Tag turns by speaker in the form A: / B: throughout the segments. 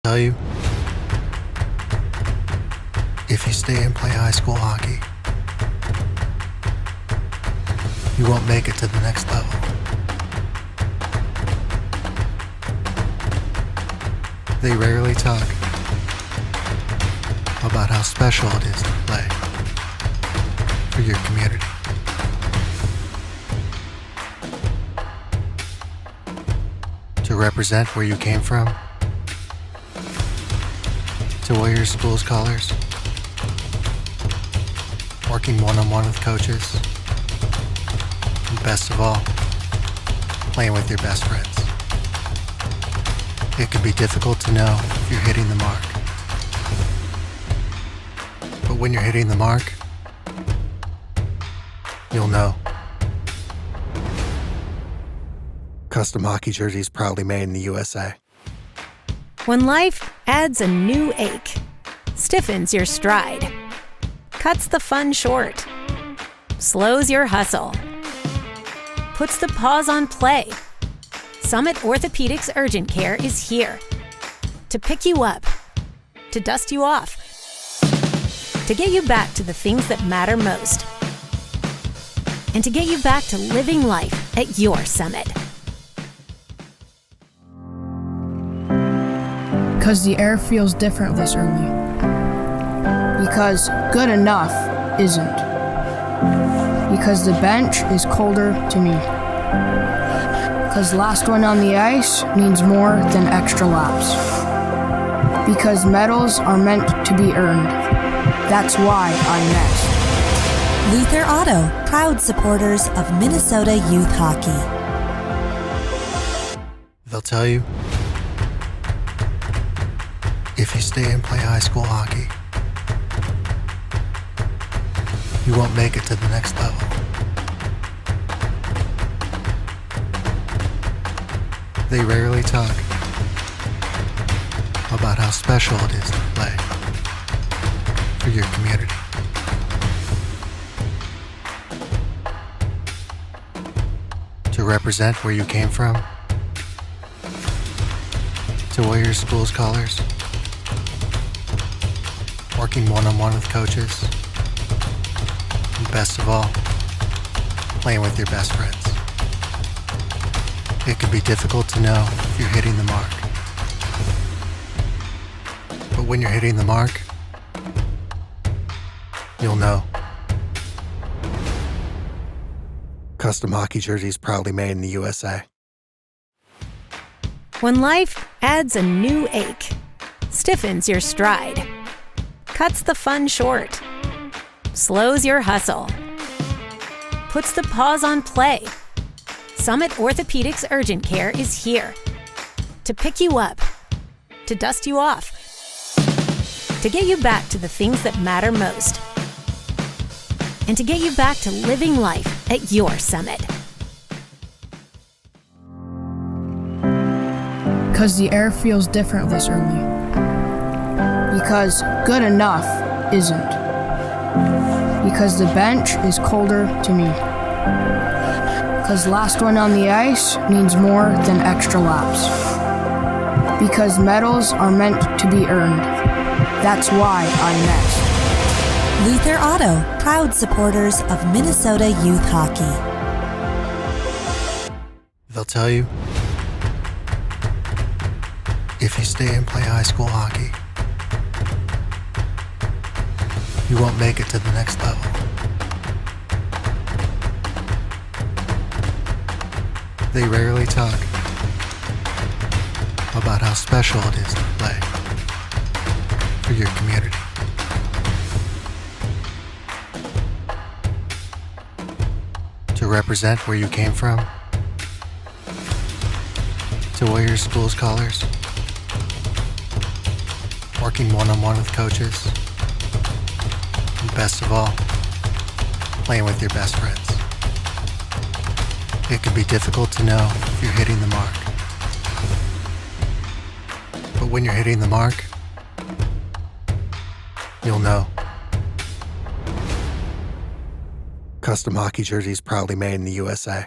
A: Tell you, if you stay and play high school hockey, you won't make it to the next level. They rarely talk about how special it is to play for your community. To represent where you came from, to wear your school's colors, working one-on-one with coaches, and best of all, playing with your best friends. It can be difficult to know if you're hitting the mark. But when you're hitting the mark, you'll know. Custom hockey jerseys proudly made in the USA.
B: When life adds a new ache, stiffens your stride, cuts the fun short, slows your hustle, puts the pause on play, Summit Orthopedics Urgent Care is here to pick you up, to dust you off, to get you back to the things that matter most, and to get you back to living life at your Summit.
C: Because the air feels different this early. Because good enough isn't. Because the bench is colder to me. Because last one on the ice means more than extra laps. Because medals are meant to be earned. That's why I'm next.
D: Luther Auto, proud supporters of Minnesota youth hockey.
A: They'll tell you, if you stay and play high school hockey, you won't make it to the next level. They rarely talk about how special it is to play for your community. To represent where you came from, to wear your school's colors, working one-on-one with coaches, and best of all, playing with your best friends. It can be difficult to know if you're hitting the mark. But when you're hitting the mark, you'll know. Custom hockey jerseys proudly made in the USA.
B: When life adds a new ache, stiffens your stride, cuts the fun short, slows your hustle, puts the pause on play, Summit Orthopedics Urgent Care is here to pick you up, to dust you off, to get you back to the things that matter most, and to get you back to living life at your Summit.
C: Because the air feels different this early. Because good enough isn't. Because the bench is colder to me. Because last one on the ice means more than extra laps. Because medals are meant to be earned. That's why I'm next.
D: Luther Auto, proud supporters of Minnesota youth hockey.
A: They'll tell you, if you stay and play high school hockey, you won't make it to the next level. They rarely talk about how special it is to play for your community. To represent where you came from, to wear your school's colors, working one-on-one with coaches, and best of all, playing with your best friends. It can be difficult to know if you're hitting the mark. But when you're hitting the mark, you'll know. Custom hockey jerseys proudly made in the USA.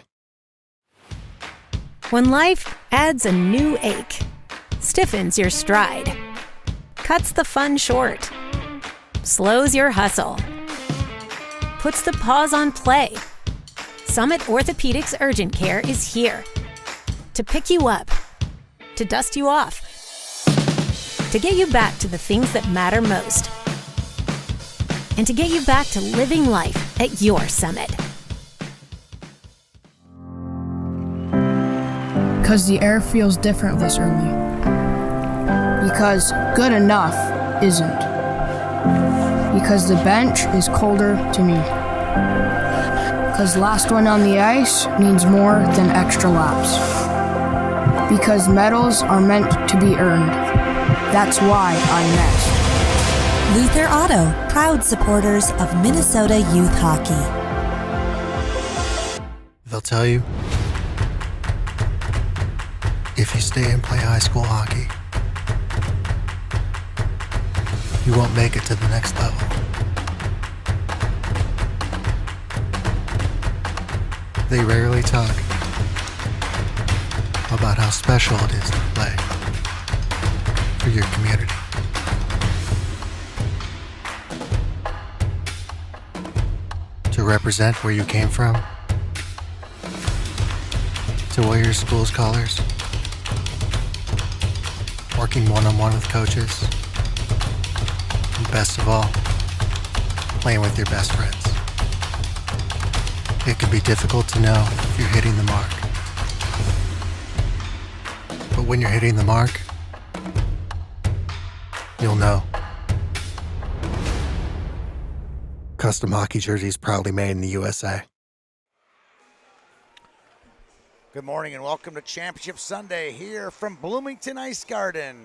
B: When life adds a new ache, stiffens your stride, Cuts the fun short. Slows your hustle. Puts the pause on play. Summit Orthopedics Urgent Care is here to pick you up, to dust you off, to get you back to the things that matter most, and to get you back to living life at your Summit.
C: Because the air feels different this early. Because good enough isn't. Because the bench is colder to me. Because last one on the ice means more than extra laps. Because medals are meant to be earned. That's why I'm next.
D: Luther Auto, proud supporters of Minnesota youth hockey.
A: They'll tell you, if you stay and play high school hockey, you won't make it to the next level. They rarely talk about how special it is to play for your community. To represent where you came from, to wear your school's colors, working one-on-one with coaches, and best of all, playing with your best friends. It can be difficult to know if you're hitting the mark. But when you're hitting the mark, you'll know. Custom hockey jerseys proudly made in the USA.
E: Good morning and welcome to Championship Sunday here from Bloomington Ice Garden.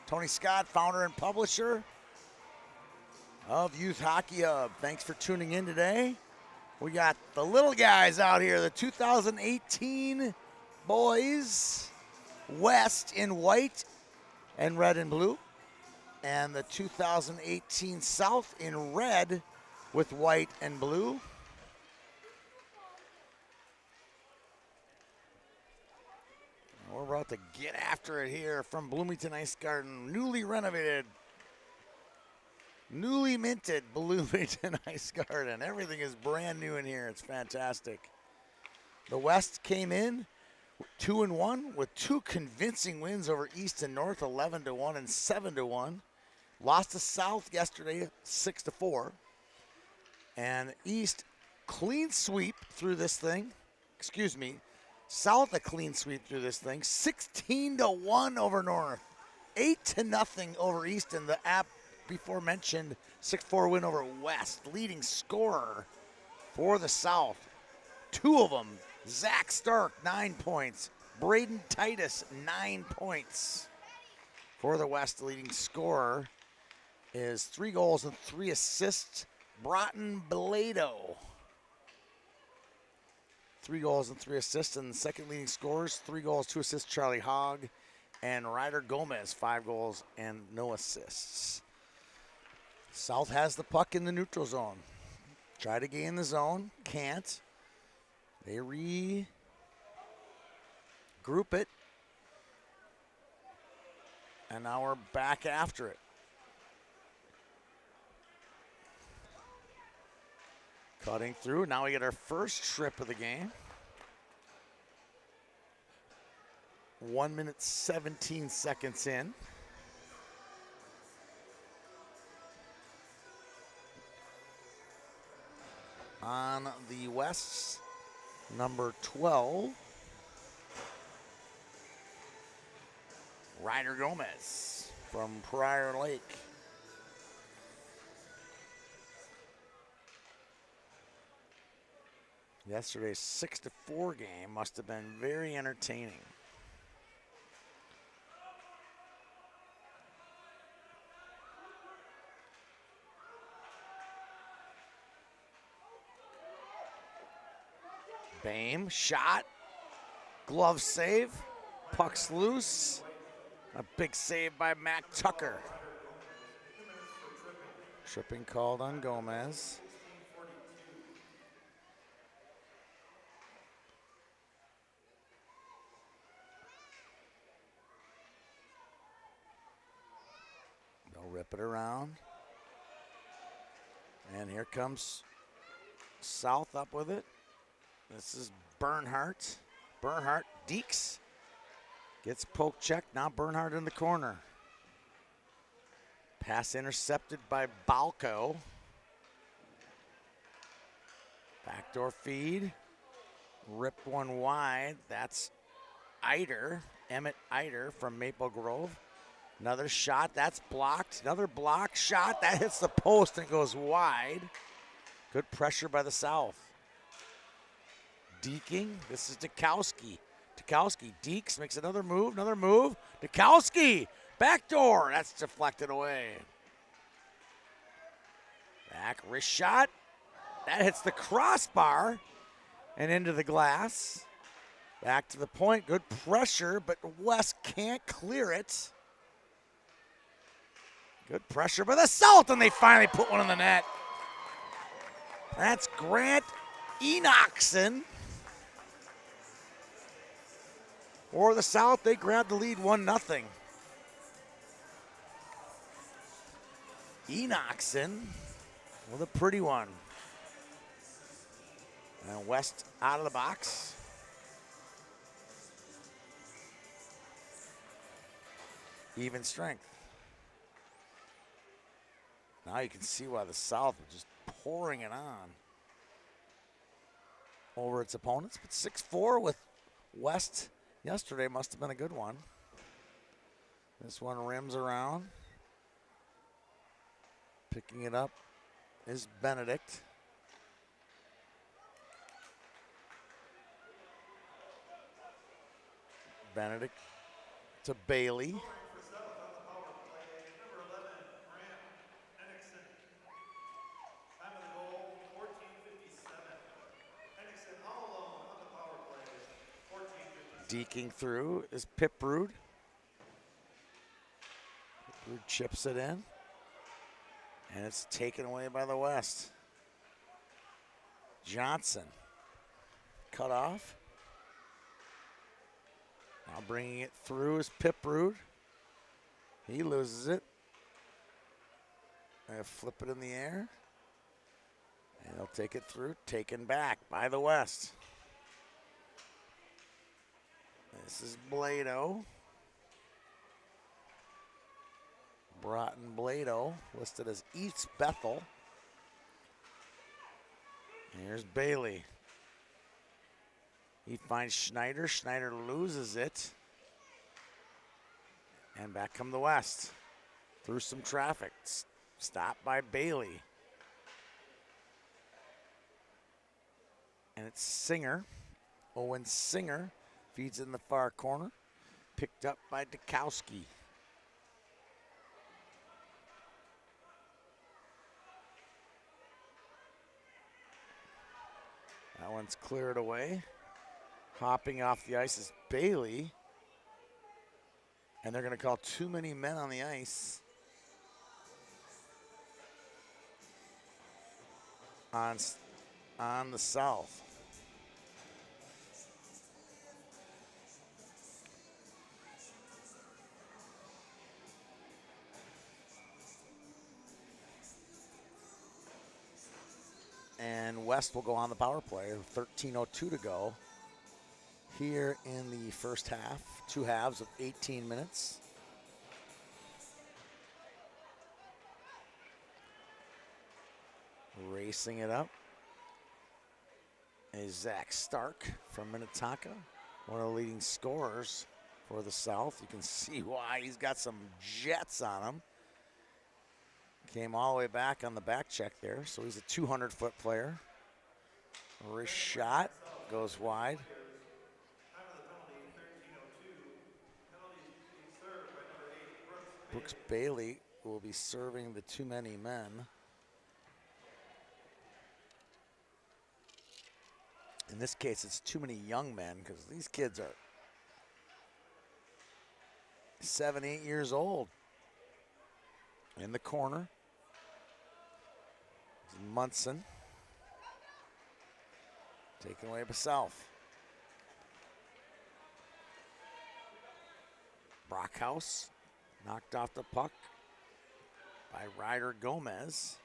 E: Tony Scott, founder and publisher of Youth Hockey Hub. Thanks for tuning in today. We got the little guys out here, the 2018 boys, West in white and red and blue, and the 2018 South in red with white and blue. We're about to get after it here from Bloomington Ice Garden, newly renovated, newly minted Bloomington Ice Garden. Everything is brand new in here. It's fantastic. The West came in 2-1 with two convincing wins over East and North, 11-1 and 7-1. Lost to South yesterday, 6-4. And East clean sweep through this thing. South a clean sweep through this thing. 16-1 over North. 8-0 over East, and the before mentioned 6-4 win over West. Leading scorer for the South. Two of them, Zach Stark, 9 points. Braden Titus, 9 points. For the West, the leading scorer is 3 goals and 3 assists. Broughton Blado. 3 goals and 3 assists. And the second leading scorers, 3 goals, 2 assists, Charlie Hogg. And Ryder Gomez, 5 goals and no assists. South has the puck in the neutral zone. Try to gain the zone, can't. They regroup it. And now we're back after it. Cutting through. Now we get our first trip of the game. 1 minute, 17 seconds in. On the West's number 12, Ryder Gomez from Prior Lake. Yesterday's 6-4 game must have been very entertaining. Bame, shot, glove save, puck's loose. A big save by Matt Tucker. Tripping called on Gomez. They'll rip it around. And here comes South up with it. This is Bernhardt. Bernhardt, Deeks gets poke checked. Now Bernhardt in the corner. Pass intercepted by Balco. Backdoor feed. Ripped one wide. That's Eider, Emmett Eider from Maple Grove. Another shot, that's blocked. Another block shot, that hits the post and goes wide. Good pressure by the South. Deeking, this is Dukowski. Dukowski, Deeks makes another move. Dukowski, backdoor, that's deflected away. Back, wrist shot. That hits the crossbar and into the glass. Back to the point, good pressure, but West can't clear it. Good pressure by the South, and they finally put one in the net. That's Grant Enochson. For the South, they grabbed the lead 1-0. Enochson with a pretty one. And West out of the box. Even strength. Now you can see why the South are just pouring it on over its opponents. But 6-4 with West yesterday must have been a good one. This one rims around. Picking it up is Benedict. Benedict to Bailey. Deking through is Piprud. Piprud chips it in. And it's taken away by the West. Johnson cut off. Now bringing it through is Piprud. He loses it. They flip it in the air. And they'll take it through, taken back by the West. This is Blado. Broughton Blado, listed as East Bethel. Here's Bailey. He finds Schneider. Schneider loses it. And back come the West. Through some traffic. Stopped by Bailey. And it's Singer. Owen Singer feeds in the far corner. Picked up by Dukowski. That one's cleared away. Hopping off the ice is Bailey. And they're going to call too many men on the ice. On the South. And West will go on the power play. 13:02 to go here in the first half. 2 halves of 18 minutes. Racing it up is Zach Stark from Minnetonka, one of the leading scorers for the South. You can see why he's got some jets on him. Came all the way back on the back check there, so he's a 200-foot player. Wrist shot goes wide. Brooks Bailey will be serving the too many men. In this case, it's too many young men because these kids are 7, 8 years old. In the corner, Munson. Taken away by South. Brockhouse knocked off the puck. by Ryder Gomez.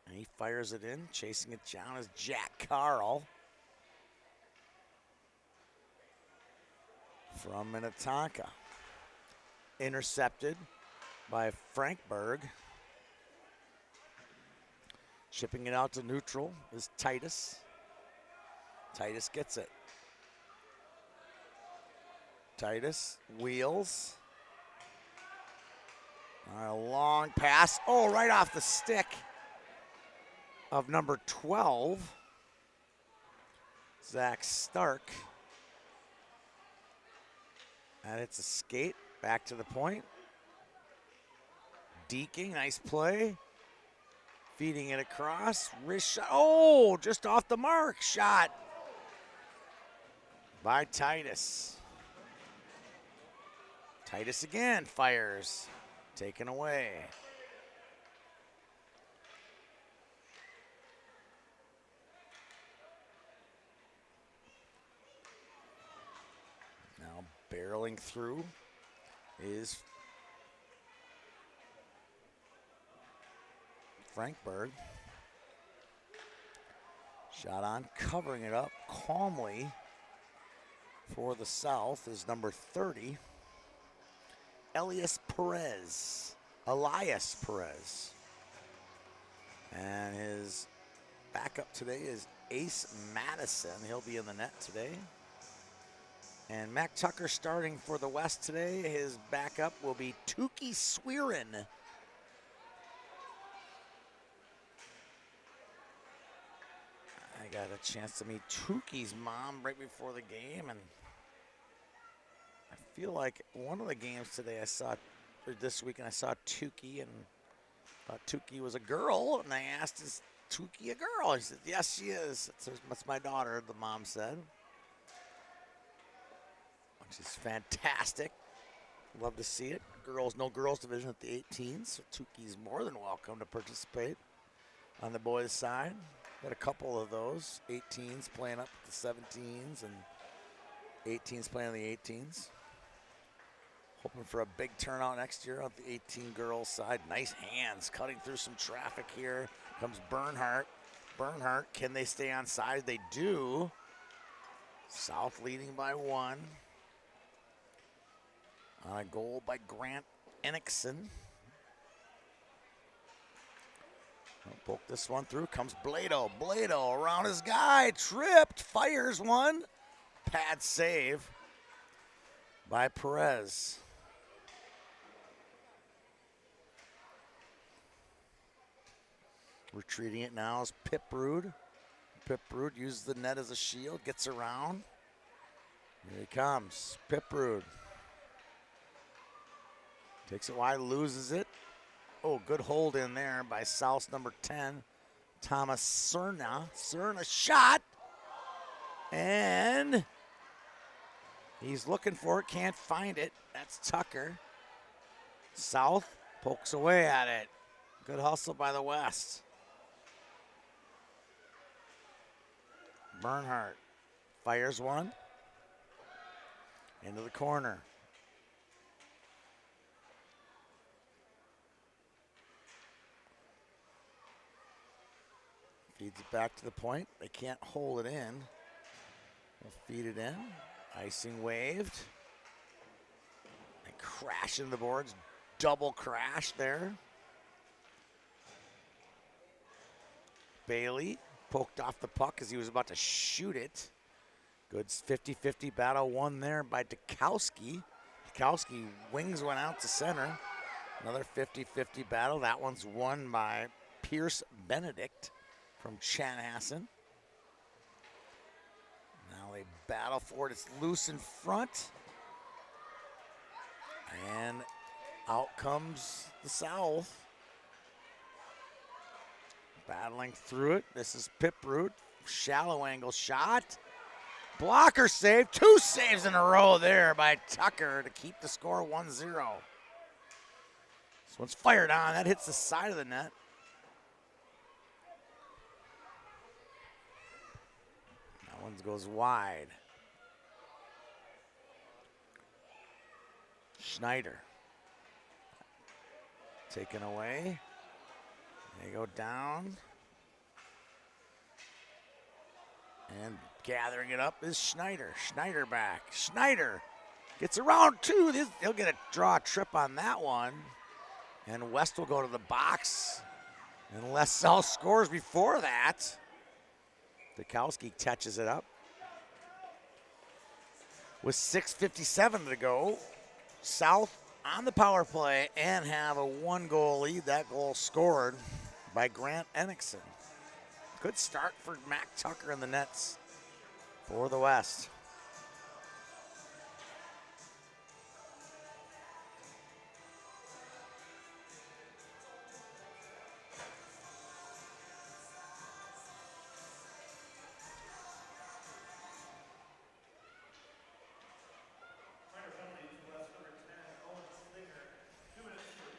E: And he fires it in. Chasing it down is Jack Carl from Minnetonka. Intercepted by Frankberg. Shipping it out to neutral is Titus. Titus gets it. Titus wheels. A long pass. Oh, right off the stick of number 12, Zach Stark. And it's a skate back to the point. Deking, nice play. Feeding it across. Wrist shot. Oh, just off the mark. Shot by Titus. Titus again fires. Taken away. Now barreling through is Frankberg. Shot on, covering it up calmly for the South is number 30, Elias Perez. And his backup today is Ace Madison. He'll be in the net today. And Mac Tucker starting for the West today. His backup will be Tukey Swearin. I got a chance to meet Tukey's mom right before the game, and I feel like one of the games today I saw, or this weekend I saw Tukey and thought Tukey was a girl, and I asked, is Tukey a girl? He said, yes, she is. That's my daughter, the mom said. Which is fantastic. Love to see it. Girls, no girls division at the 18s, so Tukey's more than welcome to participate on the boys' side. Got a couple of those, 18s playing up at the 17s and 18s playing on the 18s. Hoping for a big turnout next year on the 18 girls side. Nice hands cutting through some traffic here. Comes Bernhardt. Bernhardt, can they stay on side? They do. South leading by 1. On a goal by Grant Ennickson. Poke this one through. Comes Blado. Blado around his guy. Tripped. Fires one. Pad save by Perez. Retreating it now is Piprude. Piprude uses the net as a shield. Gets around. Here he comes. Piprude. Takes it wide. Loses it. Oh, good hold in there by South's number 10, Thomas Cerna. Cerna shot. And he's looking for it, can't find it. That's Tucker. South pokes away at it. Good hustle by the West. Bernhardt fires one. Into the corner. Feeds it back to the point. They can't hold it in. They'll feed it in. Icing waved. They crash into the boards. Double crash there. Bailey poked off the puck as he was about to shoot it. Good 50-50 battle won there by Dukowski. Dukowski wings one out to center. Another 50-50 battle. That one's won by Pierce Benedict from Chanhassen. Now they battle for it. It's loose in front. And out comes the South. Battling through it. This is Piprude. Shallow angle shot. Blocker save. 2 saves in a row there by Tucker to keep the score 1-0. This one's fired on. That hits the side of the net. That one goes wide. Schneider. Taken away. They go down. And gathering it up is Schneider. Schneider back. Schneider gets around two. He'll get a draw trip on that one. And West will go to the box. Unless South scores before that. Dukowski catches it up. With 6:57 to go, South on the power play and have a 1-goal lead. That goal scored by Grant Ennickson. Good start for Mac Tucker in the nets for the West.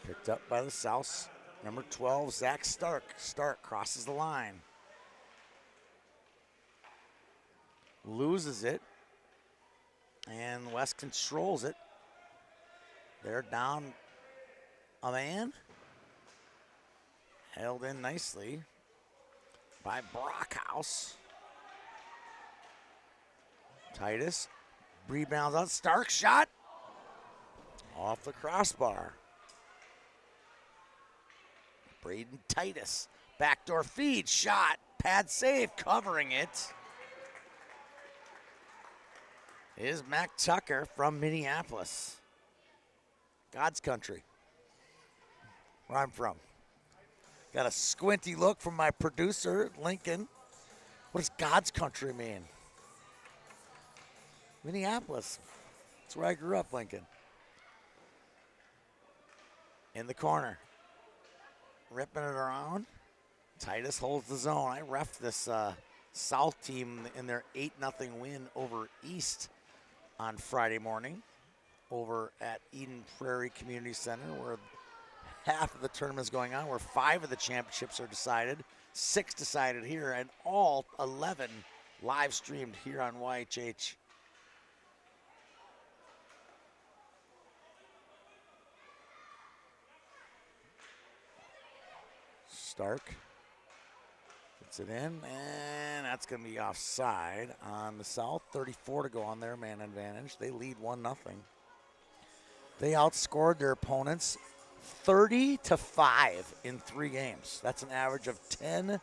E: Picked up by the South. Number 12, Zach Stark. Stark crosses the line. Loses it. And West controls it. They're down a man. Held in nicely by Brockhouse. Titus rebounds out. Stark shot. Off the crossbar. Braden Titus, backdoor feed, shot, pad save, covering it is Mac Tucker from Minneapolis. God's country, where I'm from. Got a squinty look from my producer, Lincoln. What does God's country mean? Minneapolis. That's where I grew up, Lincoln. In the corner. Ripping it around. Titus holds the zone. I reffed this South team in their 8-0 win over East on Friday morning over at Eden Prairie Community Center, where half of the tournament is going on, where 5 of the championships are decided, 6 decided here, and all 11 live streamed here on YHH. Stark gets it in, and that's going to be offside on the South. 34 to go on their man advantage. They lead 1-0. They outscored their opponents 30-5 in 3 games. That's an average of 10-1.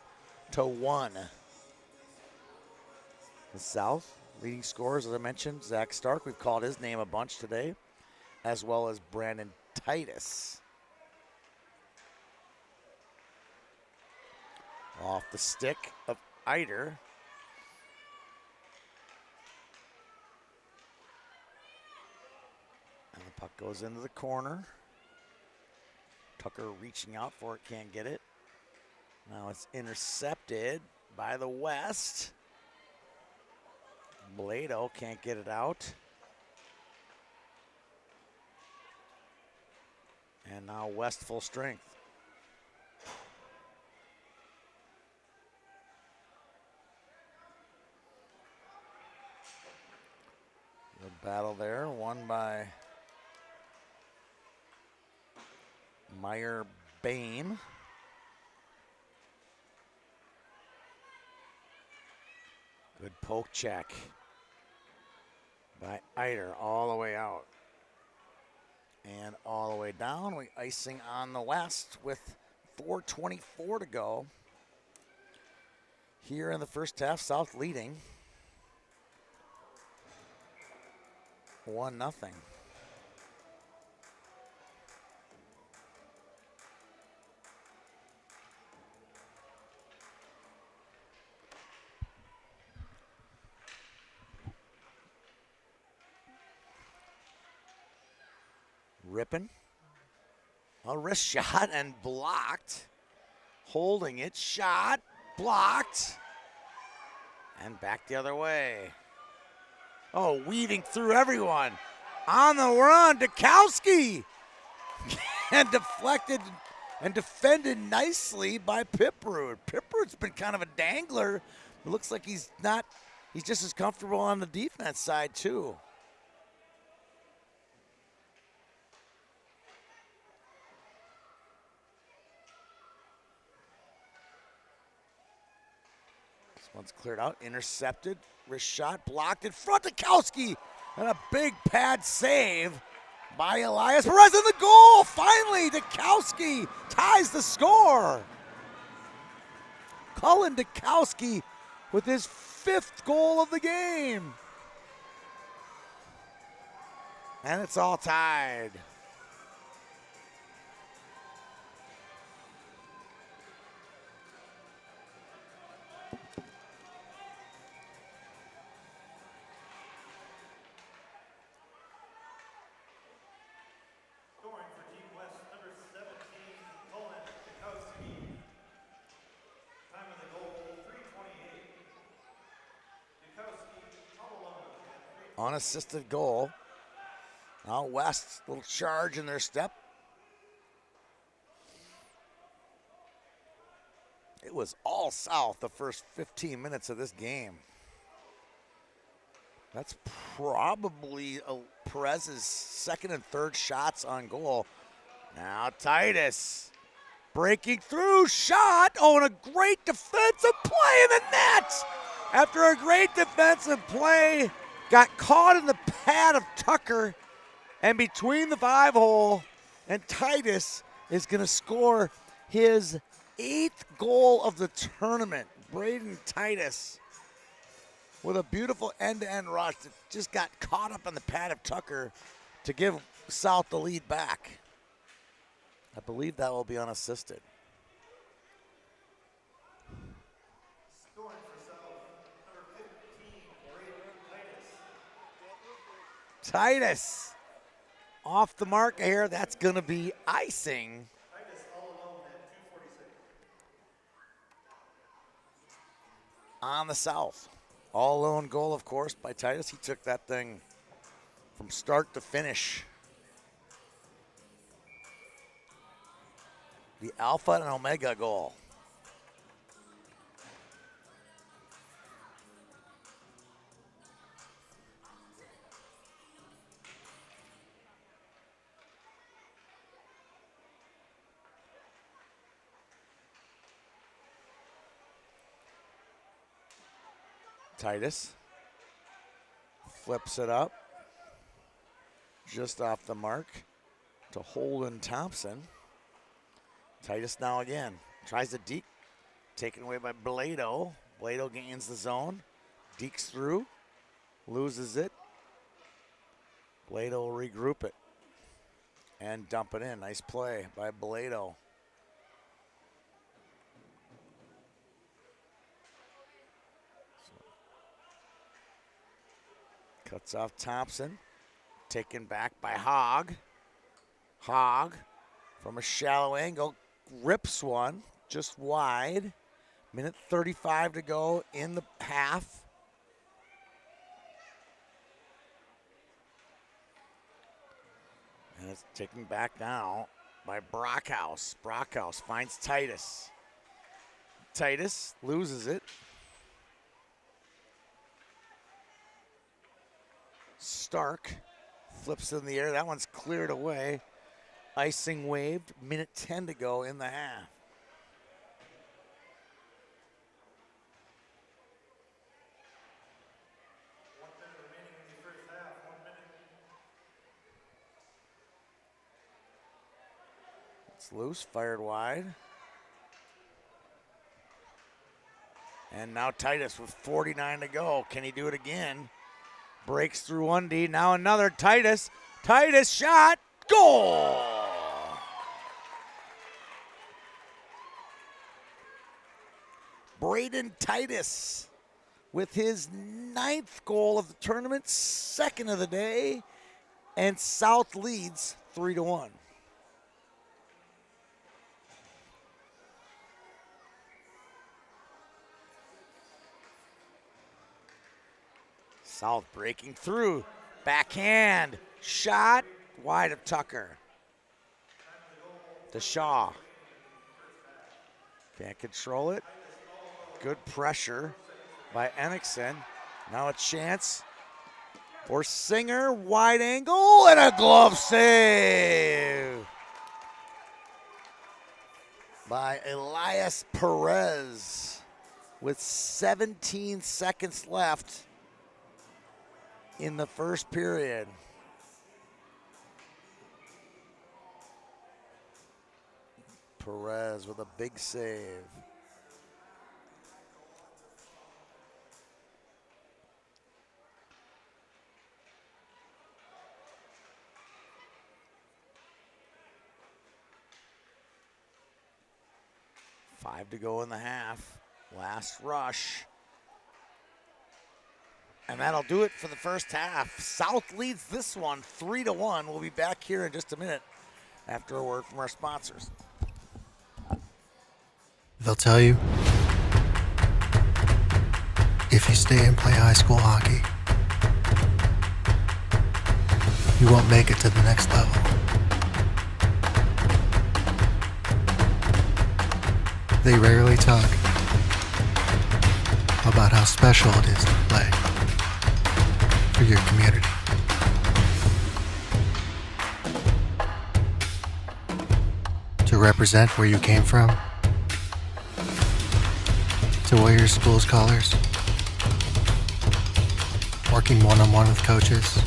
E: The South leading scorers, as I mentioned, Zach Stark. We've called his name a bunch today, as well as Brandon Titus. Off the stick of Eider. And the puck goes into the corner. Tucker reaching out for it, can't get it. Now it's intercepted by the West. Blado can't get it out. And now West full strength. The battle there, won by Meyer Bain. Good poke check by Eider all the way out. And all the way down, we icing on the West with 4:24 to go. Here in the first half, South leading 1-0. Rippin. A wrist shot and blocked. Holding it, shot, blocked. And back the other way. Oh, weaving through everyone. On the run, Dukowski. And deflected and defended nicely by Piprude. Piprude's been kind of a dangler. It looks like he's just as comfortable on the defense side too. One's cleared out, intercepted, wrist shot, blocked in front. Dikowski, and a big pad save by Elias Perez in the goal. Finally, Dikowski ties the score. Cullen Dikowski with his 5th goal of the game. And it's all tied. Unassisted goal. Now West, little charge in their step. It was all South the first 15 minutes of this game. That's probably Perez's 2nd and 3rd shots on goal. Now Titus breaking through, shot. Oh, and a great defensive play in the net. After a great defensive play, got caught in the pad of Tucker and between the 5-hole, and Titus is going to score his 8th goal of the tournament. Braden Titus with a beautiful end-to-end rush that just got caught up in the pad of Tucker to give South the lead back. I believe that will be unassisted. Titus off the mark here. That's going to be icing. On the South. All alone goal, of course, by Titus. He took that thing from start to finish. The Alpha and Omega goal. Titus flips it up just off the mark to Holden Thompson. Titus now again tries to deke, taken away by Blado. Blado gains the zone, dekes through, loses it. Blado will regroup it and dump it in. Nice play by Blado. Cuts off Thompson. Taken back by Hogg. Hogg from a shallow angle rips one just wide. Minute 35 to go in the half. And it's taken back now by Brockhouse. Brockhouse finds Titus. Titus loses it. Stark flips in the air. That one's cleared away. Icing waved. Minute 10 to go in the half. It's loose, fired wide. And now Titus with 49 to go. Can he do it again? Breaks through 1D. Now another Titus. Titus shot. Goal! Braden Titus with his 9th goal of the tournament, 2nd of the day, and South leads 3-1. South breaking through. Backhand. Shot. Wide of Tucker. To Shaw. Can't control it. Good pressure by Enickson. Now a chance for Singer. Wide angle and a glove save by Elias Perez. with 17 seconds left in the first period. Perez with a big save. Five to go in the half. Last rush. And that'll do it for the first half. South leads this one 3-1. We'll be back here in just a minute after a word from our sponsors.
A: They'll tell you, if you stay and play high school hockey, you won't make it to the next level. They rarely talk about how special it is to play for your community. To represent where you came from, to wear your school's colors, working one-on-one with coaches,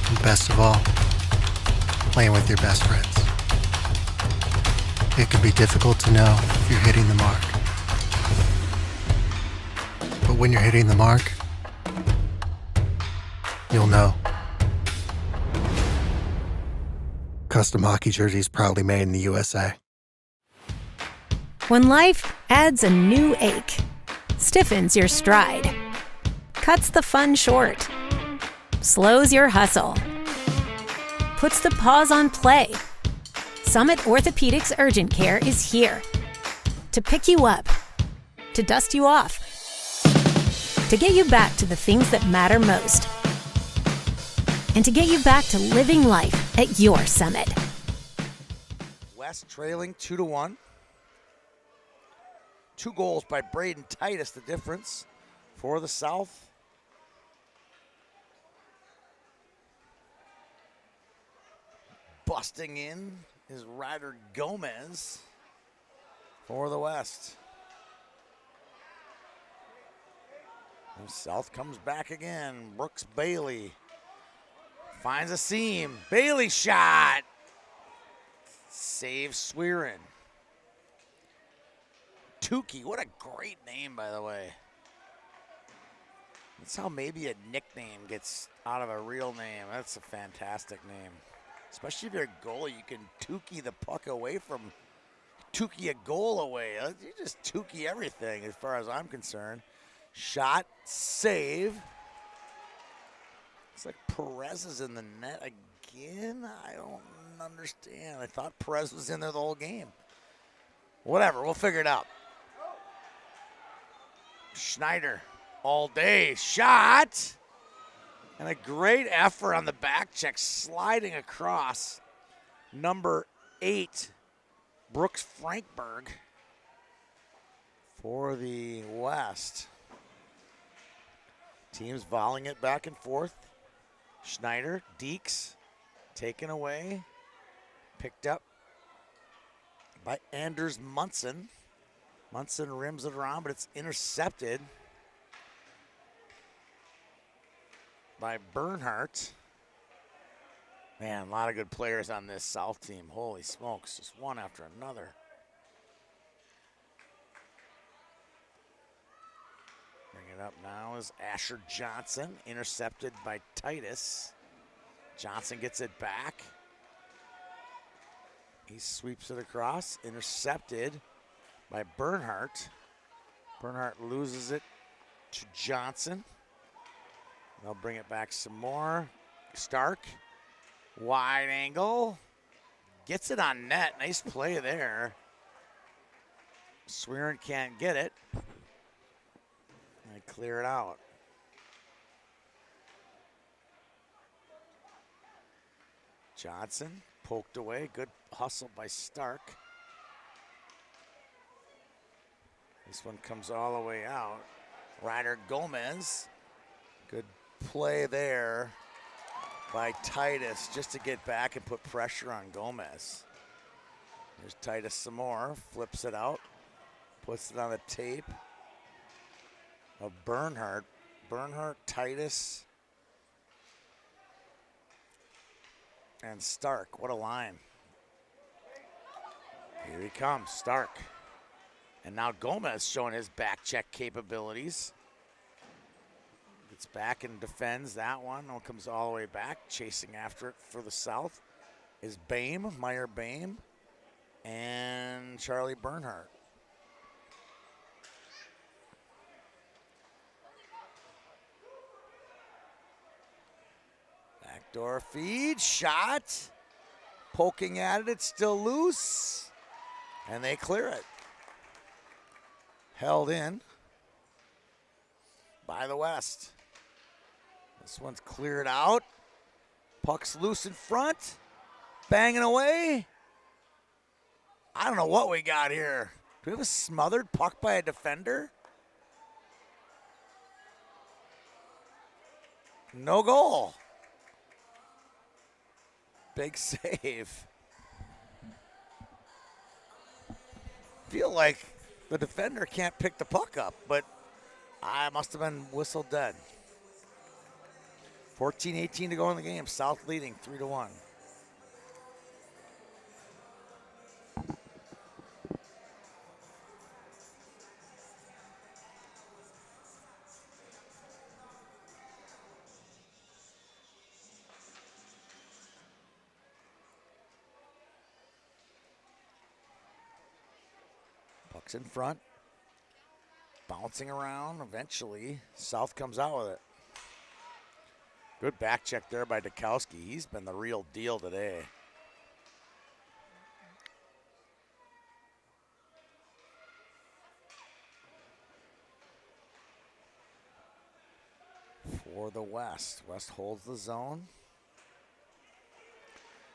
A: and best of all, playing with your best friends. It can be difficult to know if you're hitting the mark. But when you're hitting the mark, you'll know. Custom hockey jerseys proudly made in the USA.
B: When life adds a new ache, stiffens your stride, cuts the fun short, slows your hustle, puts the pause on play, Summit Orthopedics Urgent Care is here to pick you up, to dust you off, to get you back to the things that matter most, and to get you back to living life at your Summit.
E: West trailing 2-1. 2 goals by Braden Titus, the difference for the South. Busting in is Ryder Gomez for the West. And South comes back again. Brooks Bailey finds a seam. Bailey shot. Save Swearin. Tukey, what a great name, by the way. That's how maybe a nickname gets out of a real name. That's a fantastic name. Especially if you're a goalie, you can Tukey the puck away from, Tukey a goal away. You just Tukey everything as far as I'm concerned. Shot, save. Looks like Perez is in the net again. I don't understand. I thought Perez was in there the whole game. Whatever, we'll figure it out. Schneider all day. Shot. And a great effort on the back check, sliding across. Number 8, Brooks Frankberg for the West. Teams volleying it back and forth. Schneider, Deeks, taken away. Picked up by Anders Munson. Munson rims it around, but it's intercepted by Bernhardt. Man, a lot of good players on this South team. Holy smokes, just one after another. Bring it up now is Asher Johnson, intercepted by Titus. Johnson gets it back. He sweeps it across, intercepted by Bernhardt. Bernhardt loses it to Johnson. They'll bring it back some more. Stark, wide angle. Gets it on net. Nice play there. Swearin can't get it. They clear it out. Johnson poked away. Good hustle by Stark. This one comes all the way out. Ryder Gomez. Good play there by Titus just to get back and put pressure on Gomez. There's Titus some more. Flips it out. Puts it on the tape of Bernhardt. Bernhardt, Titus, and Stark. What a line. Here he comes, Stark. And now Gomez showing his back check capabilities. Gets back and defends that one. Now comes all the way back, chasing after it for the South is Boehm, Meyer Boehm, and Charlie Bernhardt. Backdoor feed, shot. Poking at it, it's still loose. And they clear it. Held in by the West. This one's cleared out. Puck's loose in front. Banging away. I don't know what we got here. Do we have a smothered puck by a defender? No goal. Big save. Feel like the defender can't pick the puck up, but I must have been whistled dead. 14-18 to go in the game. South leading 3-1. Puck's in front. Bouncing around. Eventually, South comes out with it. Good back check there by Dukowski. He's been the real deal today. For the West. West holds the zone.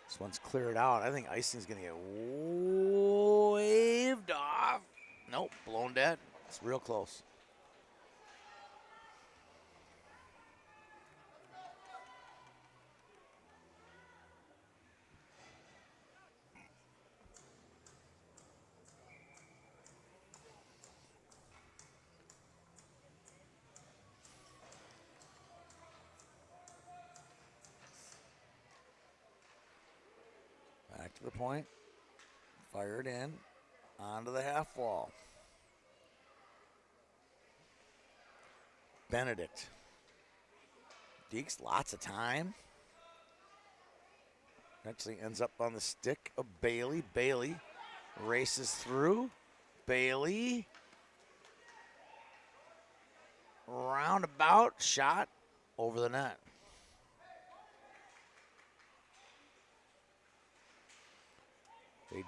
E: This one's cleared out. I think icing's going to get waved off. Nope, blown dead. It's real close. Back to the point. Fired in. Onto the half wall. Benedict. Deeks, lots of time. Eventually ends up on the stick of Bailey. Bailey races through. Bailey. Roundabout shot over the net.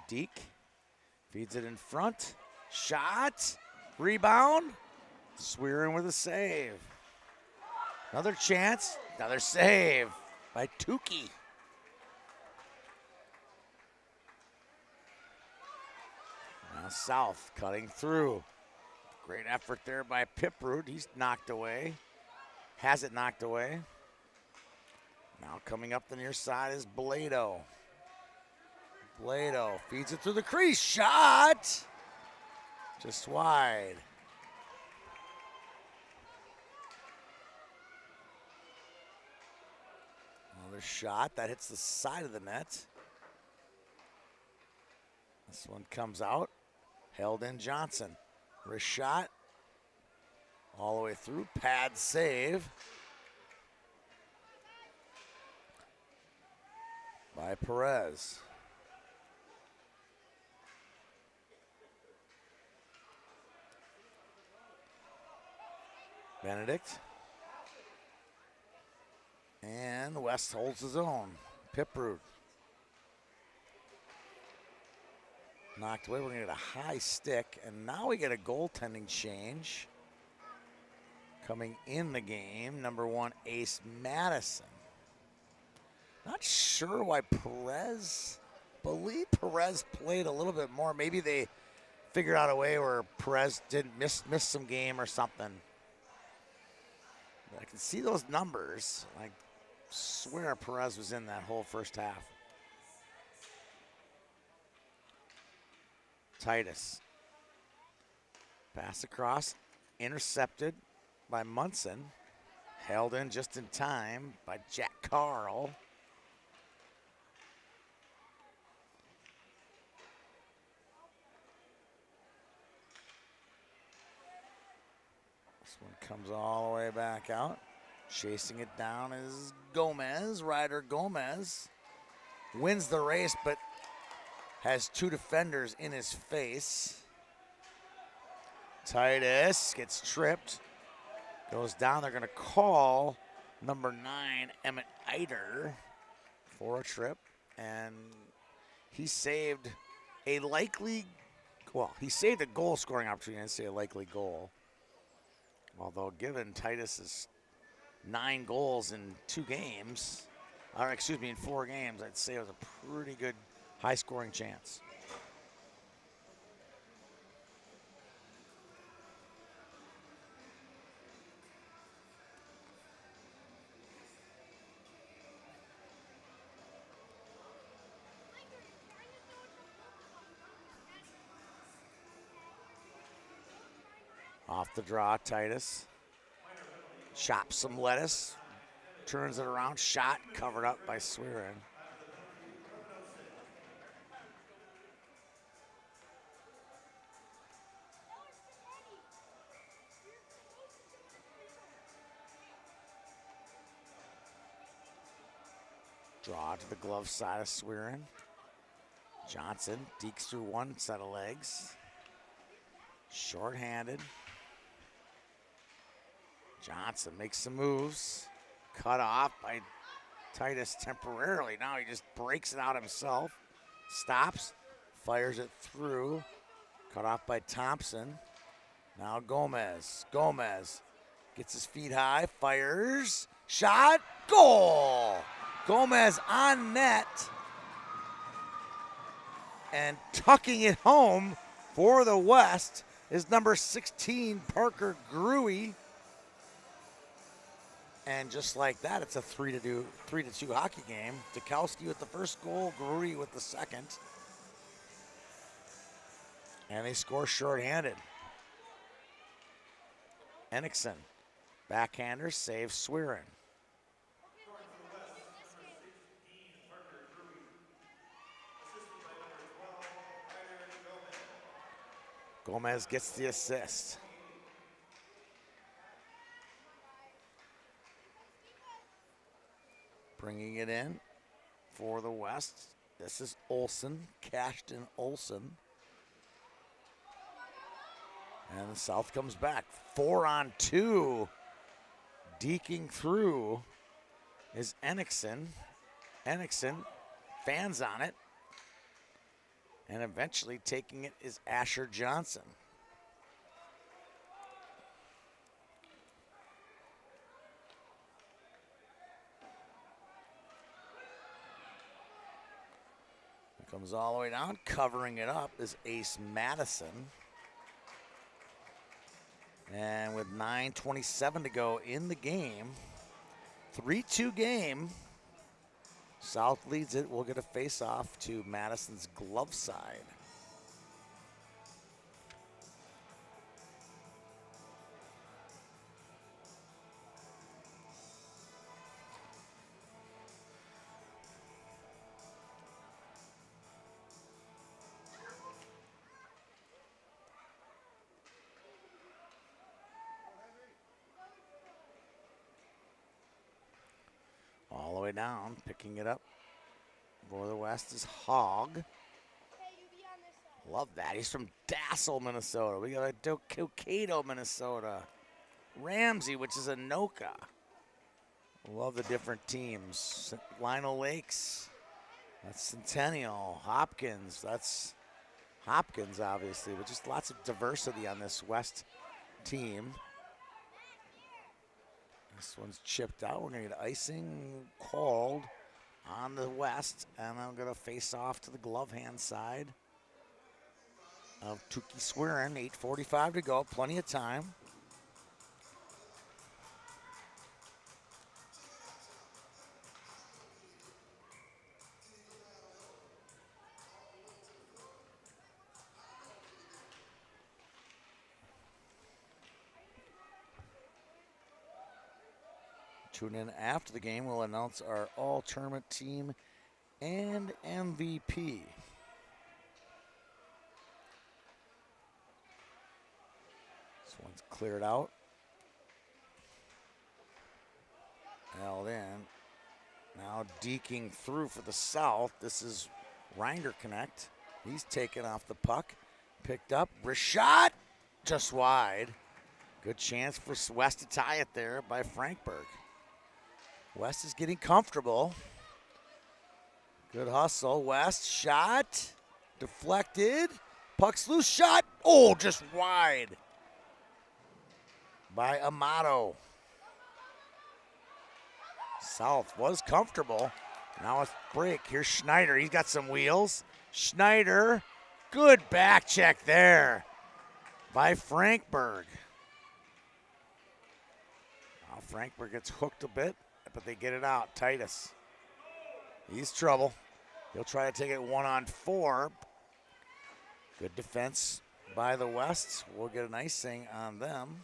E: Deke feeds it in front. Shot. Rebound. Swearing with a save. Another chance. Another save by Tukey. Now South cutting through. Great effort there by Piproot. He's knocked away. Has it knocked away. Now coming up the near side is Blado. Blado feeds it through the crease. Shot! Just wide. Another shot that hits the side of the net. This one comes out. Held in Johnson. Wrist shot. All the way through. Pad save. By Perez. Benedict. And West holds his own. Piproot. Knocked away. We're going to get a high stick. And now we get a goaltending change. Coming in the game, number 1, Ace Madison. Not sure why Perez. Believe Perez played a little bit more. Maybe they figured out a way where Perez didn't miss some game or something. I can see those numbers. I swear Perez was in that whole first half. Titus. Pass across, intercepted by Munson. Held in just in time by Jack Carl. This one comes all the way back out. Chasing it down is Gomez. Ryder Gomez wins the race, but has two defenders in his face. Titus gets tripped. Goes down. They're going to call number 9, Emmett Eider, for a trip. And he saved a likely, well, he saved a goal scoring opportunity. I didn't say a likely goal. Although given Titus's 9 goals in 2 games, or excuse me, in 4 games, I'd say it was a pretty good high scoring chance. Off the draw, Titus. Chops some lettuce. Turns it around. Shot covered up by Swearin. Draw to the glove side of Swearin. Johnson dekes through one set of legs. Short-handed. Johnson makes some moves. Cut off by Titus temporarily. Now he just breaks it out himself. Stops. Fires it through. Cut off by Thompson. Now Gomez. Gomez gets his feet high. Fires. Shot. Goal! Gomez on net. And tucking it home for the West is number 16, Parker Gruey. And just like that, it's a 3-2 hockey game. Dukowski with the first goal, Gruey with the second. And they score shorthanded. Henriksen, backhander, saves Swearin. Gomez gets the assist. Bringing it in for the West. This is Olsen, Cashton Olsen. And the South comes back. 4-on-2. Deking through is Henriksen. Henriksen fans on it. And eventually taking it is Asher Johnson. It comes all the way down. Covering it up is Ace Madison. And with 9:27 to go in the game, 3-2 game. South leads it. We'll get a face-off to Madison's glove side. All the way down, picking it up for the West is Hogg. Love that. He's from Dassel, Minnesota. We got a Cokato, Minnesota. Ramsey, which is Anoka. Love the different teams. Lionel Lakes. That's Centennial. Hopkins. That's Hopkins, obviously, but just lots of diversity on this West team. This one's chipped out. We're going to get icing called on the West, and I'm going to face off to the glove hand side of Tuki Swearin. 8:45 to go. Plenty of time. Tune in after the game. We'll announce our all-tournament team and MVP. This one's cleared out. Held in. Now deking through for the South. This is Reinger Connect. He's taken off the puck. Picked up. Rashad just wide. Good chance for West to tie it there by Frankberg. West is getting comfortable. Good hustle. West shot. Deflected. Puck's loose. Shot. Oh, just wide by Amato. South was comfortable. Now it's break. Here's Schneider. He's got some wheels. Schneider. Good back check there by Frankberg. Now Frankberg gets hooked a bit, but they get it out. Titus. He's trouble. He'll try to take it 1-on-4. Good defense by the West. We'll get an icing on them.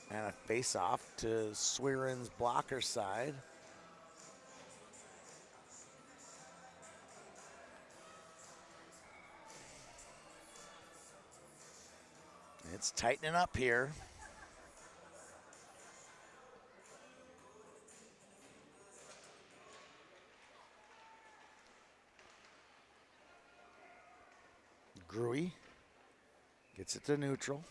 E: And a face-off to Swearen's blocker side. It's tightening up here. Gruy gets it to neutral.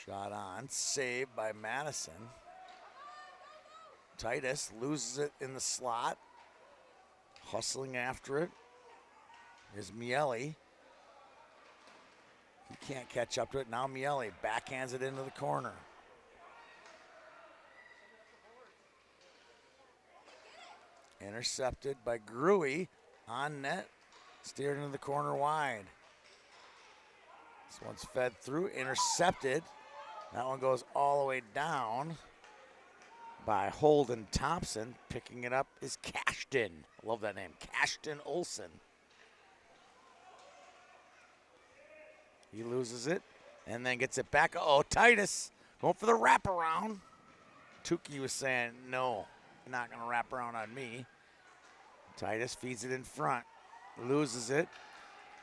E: Shot on, saved by Madison. Titus loses it in the slot. Hustling after it is Miele. He can't catch up to it. Now Miele backhands it into the corner. Intercepted by Gruy on net. Steered into the corner wide. This one's fed through, intercepted. That one goes all the way down by Holden Thompson. Picking it up is Cashton. Love that name, Cashton Olsen. He loses it and then gets it back. Oh, Titus going for the wraparound. Tukey was saying, no, you're not going to wrap around on me. Titus feeds it in front, loses it.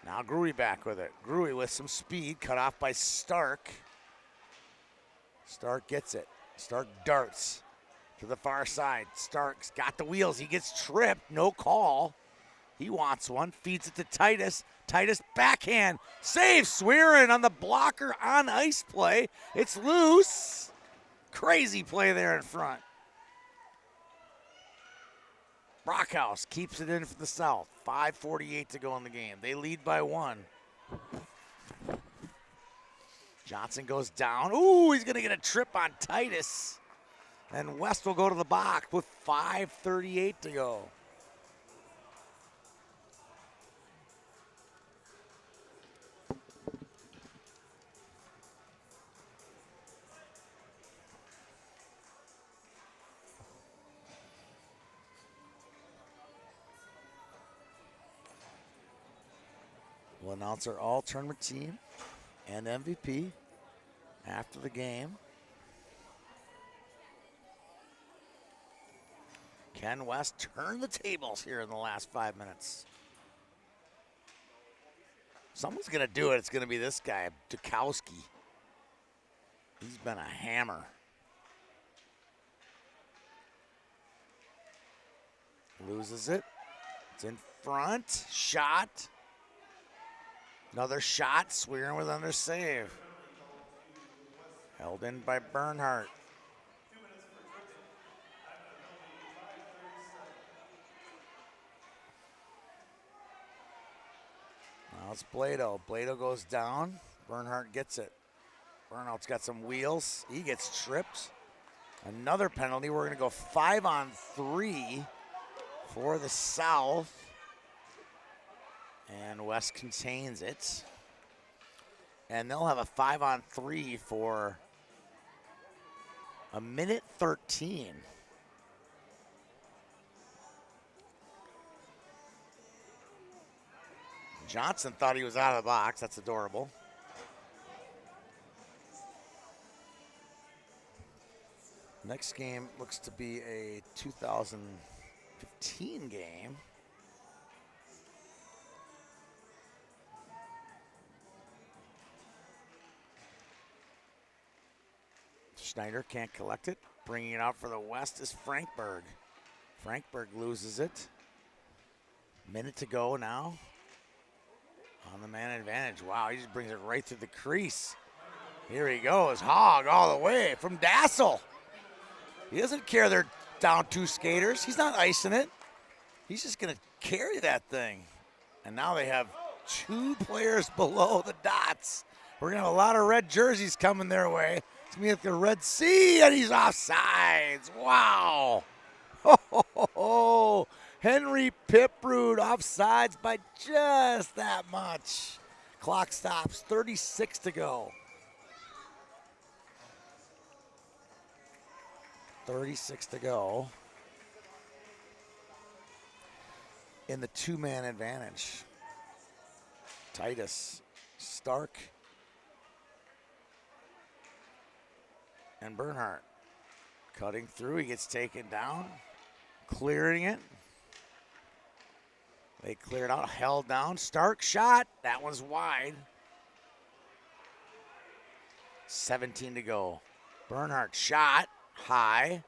E: Now Gruy back with it. Gruy with some speed, cut off by Stark. Stark gets it. Stark darts to the far side. Stark's got the wheels. He gets tripped. No call. He wants one. Feeds it to Titus. Titus backhand. Save Swearen on the blocker on ice play. It's loose. Crazy play there in front. Brockhouse keeps it in for the South. 5:48 to go in the game. They lead by 1. Johnson goes down. Ooh, he's going to get a trip on Titus. And West will go to the box with 5:38 to go. We'll announce our all-tournament team and MVP after the game. Can West turn the tables here in the last 5 minutes? Someone's going to do it. It's going to be this guy, Dukowski. He's been a hammer. Loses it. It's in front. Shot. Another shot. Swearen with under save. Held in by Bernhardt. Now it's Blado. Blado goes down. Bernhardt gets it. Bernhardt's got some wheels. He gets tripped. Another penalty. We're going to go 5-on-3 for the South. And West contains it. And they'll have a 5-on-3 for a minute 13. Johnson thought he was out of the box. That's adorable. Next game looks to be a 2015 game. Schneider can't collect it. Bringing it out for the West is Frankberg. Frankberg loses it. Minute to go now. On the man advantage. Wow, he just brings it right through the crease. Here he goes. Hogg all the way from Dassel. He doesn't care they're down 2 skaters. He's not icing it. He's just going to carry that thing. And now they have 2 players below the dots. We're going to have a lot of red jerseys coming their way. It's going to be like the Red Sea, and he's offsides. Wow. Henry Piprude offsides by just that much. Clock stops, 36 to go. 36 to go. In the 2-man advantage. Titus, Stark, and Bernhardt. Cutting through, he gets taken down. Clearing it. They cleared out, held down. Stark shot, that one's wide. 17 to go. Bernhardt shot, high.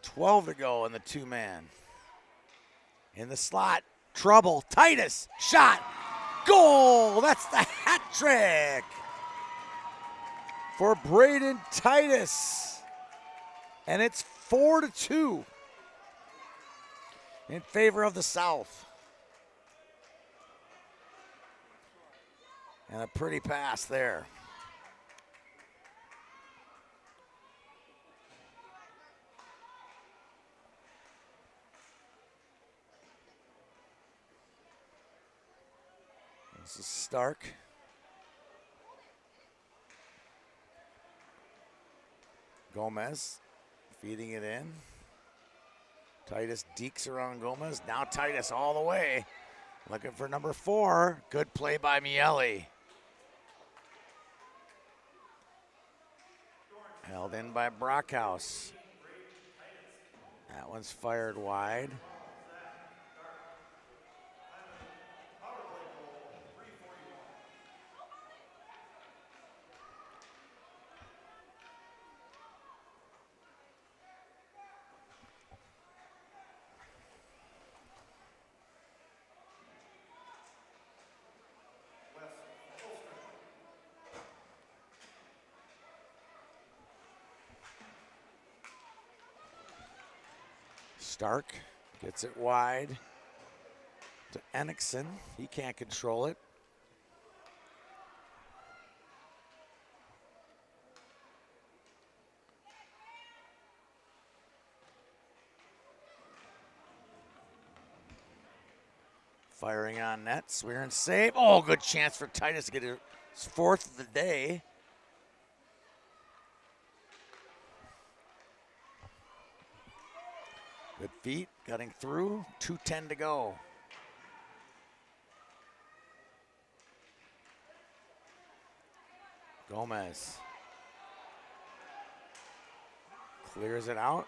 E: 12 to go in the 2-man. In the slot, trouble. Titus, shot, goal! That's the hat trick for Braden Titus. And it's 4-2 in favor of the South. And a pretty pass there. This is Stark. Gomez feeding it in. Titus dekes around Gomez. Now Titus all the way. Looking for number 4. Good play by Miele. Held in by Brockhouse. That one's fired wide. Stark gets it wide to Ennickson. He can't control it. Firing on net. Swearing save. Oh, good chance for Titus to get his 4th of the day. Good feet, cutting through, 2:10 to go. Gomez clears it out,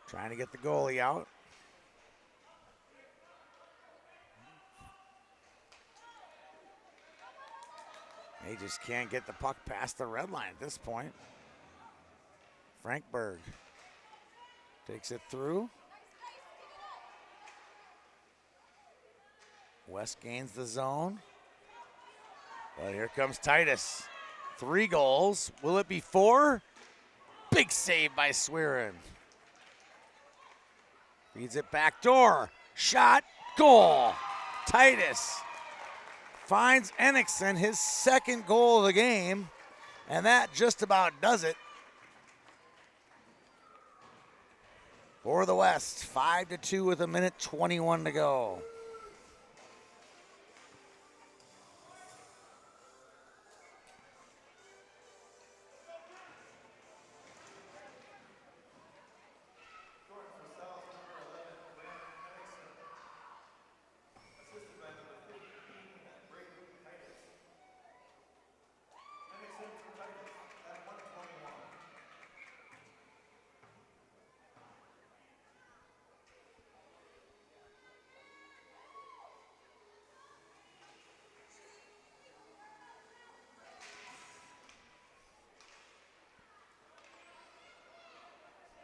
E: trying to get the goalie out. They just can't get the puck past the red line at this point. Frankberg takes it through. West gains the zone. But here comes Titus. 3 goals. Will it be 4? Big save by Swearin. Feeds it back door. Shot. Goal. Titus finds Ennickson, his 2nd goal of the game. And that just about does it. For the West, 5-2 with 1:21 to go.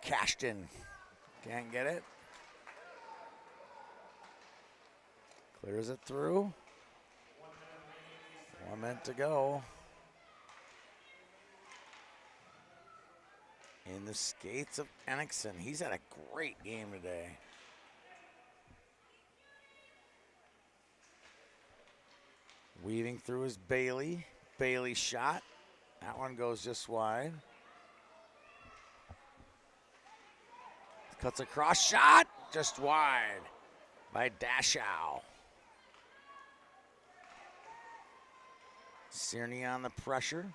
E: Cashton can't get it. Clears it through. 1 minute to go. In the skates of Enickson. He's had a great game today. Weaving through is Bailey. Bailey shot. That one goes just wide. Cuts across, shot just wide by Dashow. Cerny on the pressure.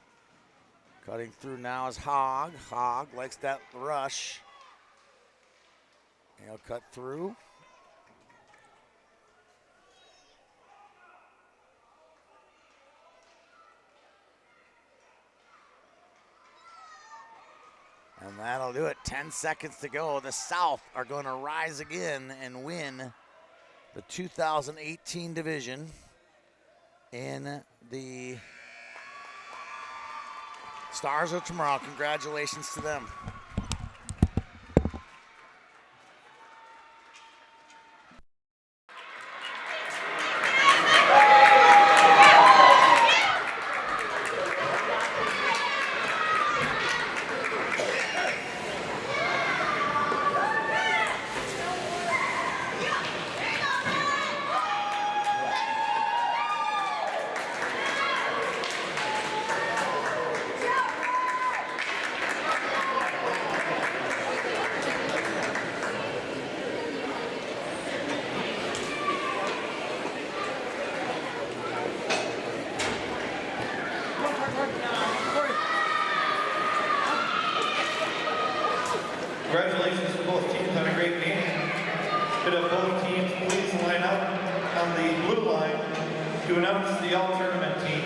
E: Cutting through now is Hogg. Hogg likes that rush. He'll cut through. And that'll do it. 10 seconds to go. The South are going to rise again and win the 2018 division in the Stars of Tomorrow. Congratulations to them.
F: Congratulations to both teams on a great game. Could have both teams please line up on the blue line to announce the all-tournament team.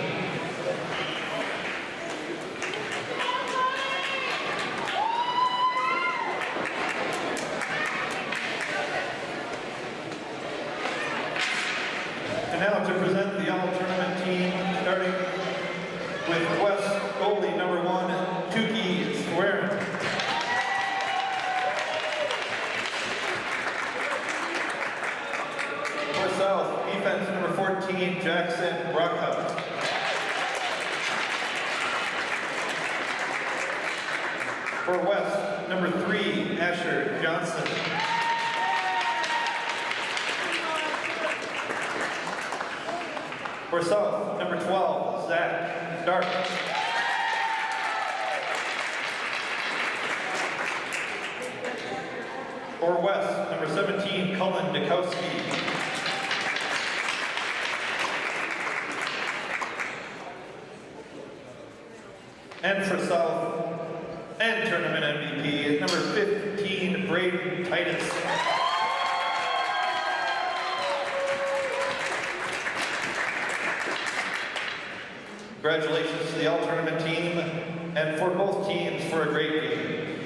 F: And now to present the all-tournament team, starting with West goalie number 1, Tukey Swearing. For South, defense number 14, Jackson Brockhouse. For West, number 3, Asher Johnson. For South, number 12, Zach Dark. For West, number 17, Cullen Dukowski. And for South, and tournament MVP, number 15, Braden Titus. Congratulations to the all-tournament team and for both teams for a great game.